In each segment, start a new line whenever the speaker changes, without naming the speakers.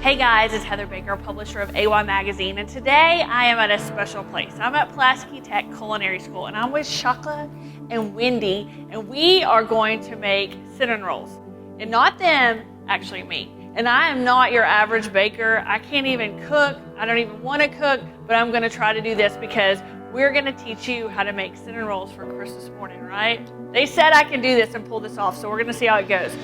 Hey guys, it's Heather Baker, publisher of AY Magazine, and today I am at a special place. I'm at Pulaski Tech Culinary School, and I'm with Shaka and Wendy, and we are going to make cinnamon rolls. And not them, actually me. And I am not your average baker. I can't even cook. I don't even want to cook, but I'm going to try to do this because we're going to teach you how to make cinnamon rolls for Christmas morning, right? They said I can do this and pull this off, so we're going to see how it goes.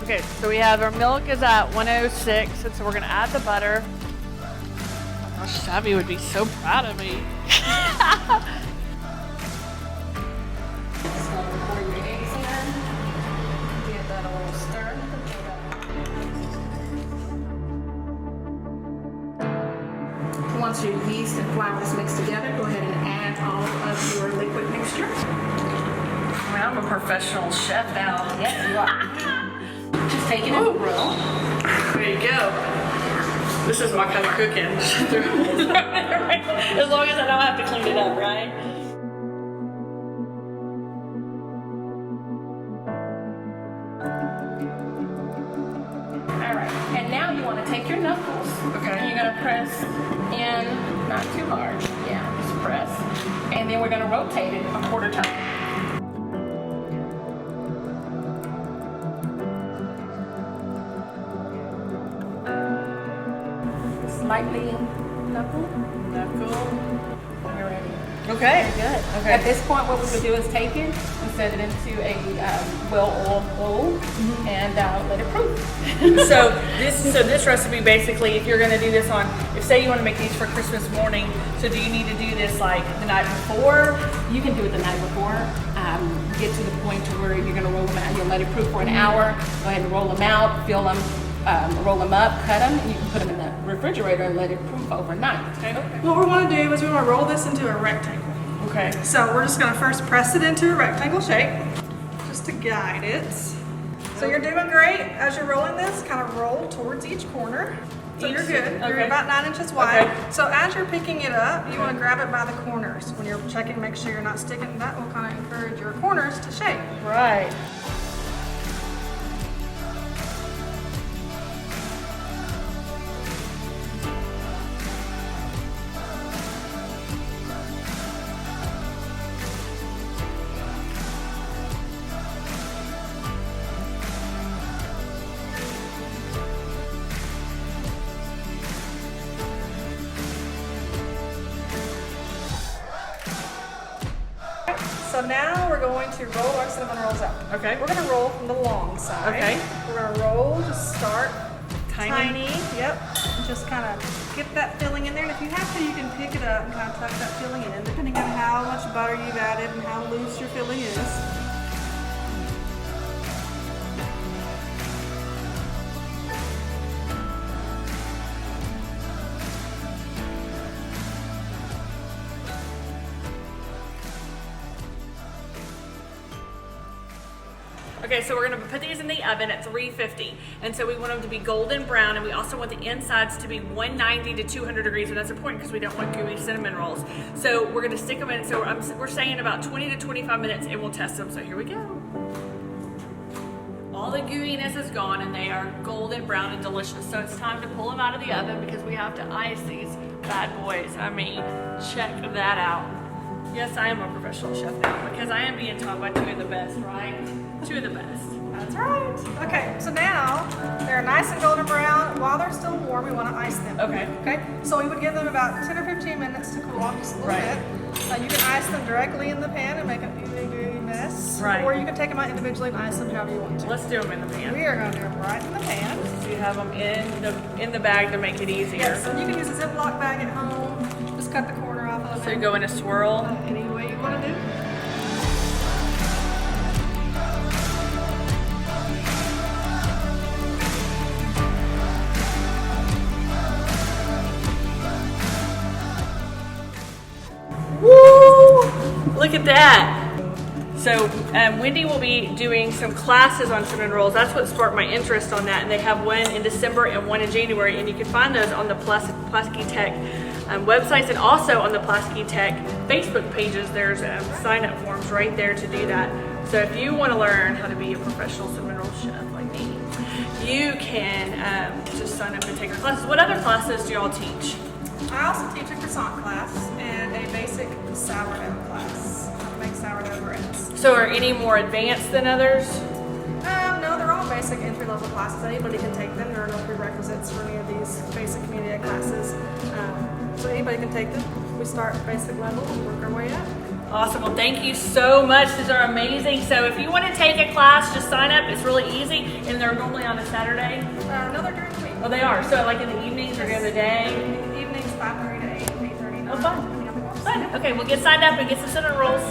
Okay, so we have our milk is at 106, and so we're gonna add the butter. Oh gosh, Savvy would be so proud of me.
So pour your eggs in, give that a little stir. Once your yeast and flour is mixed together, go ahead and add all of your liquid mixture.
I mean, I'm a professional chef now.
Yes, you are. Just take it in a roll.
There you go. This is my kind of cooking. As long as I don't have to clean it up, right?
All right, and now you want to take your knuckles.
Okay.
And you're going to press in, not too hard. Yeah, just press. And then we're going to rotate it a quarter time. Slightly knuckle. You're ready.
Okay.
Good.
Okay.
At this point, what we would do is take it and set it into a well-oiled bowl and let it proof.
So this recipe basically, if you're going to do this on, if say you want to make these for Christmas morning, so do you need to do this like the night before?
You can do it the night before. Get to the point to where you're going to roll them out. You'll let it proof for an hour. Go ahead and roll them out. Fill them. Roll them up, cut them, and you can put them in the refrigerator and let it proof overnight.
Okay.
What we want to do is we want to roll this into a rectangle.
Okay.
So we're just going to first press it into a rectangle shape, just to guide it. So you're doing great. As you're rolling this, kind of roll towards each corner. So you're good. You're
Okay.
about 9 inches wide.
Okay.
So as you're picking it up, you want to grab it by the corners. When you're checking, make sure you're not sticking. That will kind of encourage your corners to shape.
Right.
So now we're going to roll our cinnamon rolls out.
Okay.
We're going to roll from the long side.
Okay.
We're going to roll, just start
Tiny.
Yep. And just kind of get that filling in there. And if you have to, you can pick it up and kind of tuck that filling in, depending on how much butter you've added and how loose your filling is.
Okay, so we're gonna put these in the oven at 350. And so we want them to be golden brown, and we also want the insides to be 190 to 200 degrees, and that's important because we don't want gooey cinnamon rolls. So we're gonna stick them in, so we're saying about 20 to 25 minutes, and we'll test them, so here we go. All the gooiness is gone, and they are golden brown and delicious. So it's time to pull them out of the oven because we have to ice these bad boys. I mean, check that out. Yes, I am a professional chef now because I am being taught by two of the best, right? Two of the best.
That's right. Okay, so now they're nice and golden brown. While they're still warm, we want to ice them.
Okay.
Okay, so we would give them about 10 or 15 minutes to cool off just a little
Right.
bit. You can ice them directly in the pan and make a big mess.
Right.
Or you can take them out individually and ice them however you want to.
Let's do them in the pan.
We are going to do them right in the pan.
So you have them in the bag to make it easier.
Yes, and you can use a Ziploc bag at home. Just cut the corner off of it.
So you go in a swirl.
Any way you want to do.
Woo! Look at that. So Wendy will be doing some classes on cinnamon rolls. That's what sparked my interest on that. And they have one in December and one in January. And you can find those on the Pulaski Tech websites and also on the Pulaski Tech Facebook pages. There's sign-up forms right there to do that. So if you want to learn how to be a professional cinnamon roll chef like me, you can just sign up and take our classes. What other classes do y'all teach?
I also teach a croissant class and a basic sourdough class. How to make sourdough breads.
So are any more advanced than others?
No, they're all basic entry-level classes. Anybody can take them. There are no prerequisites for any of these basic community ed classes. So anybody can take them. We start at basic level and work our way up.
Awesome. Well, thank you so much. These are amazing. So if you want to take a class, just sign up. It's really easy. And they're normally on a Saturday?
No, they're during the week.
Oh, they are. So like in the evenings or during the day?
Evenings, 5:30 to 8, 8:30.
Oh, fun. Fun. Okay, well, get signed up and get some cinnamon rolls.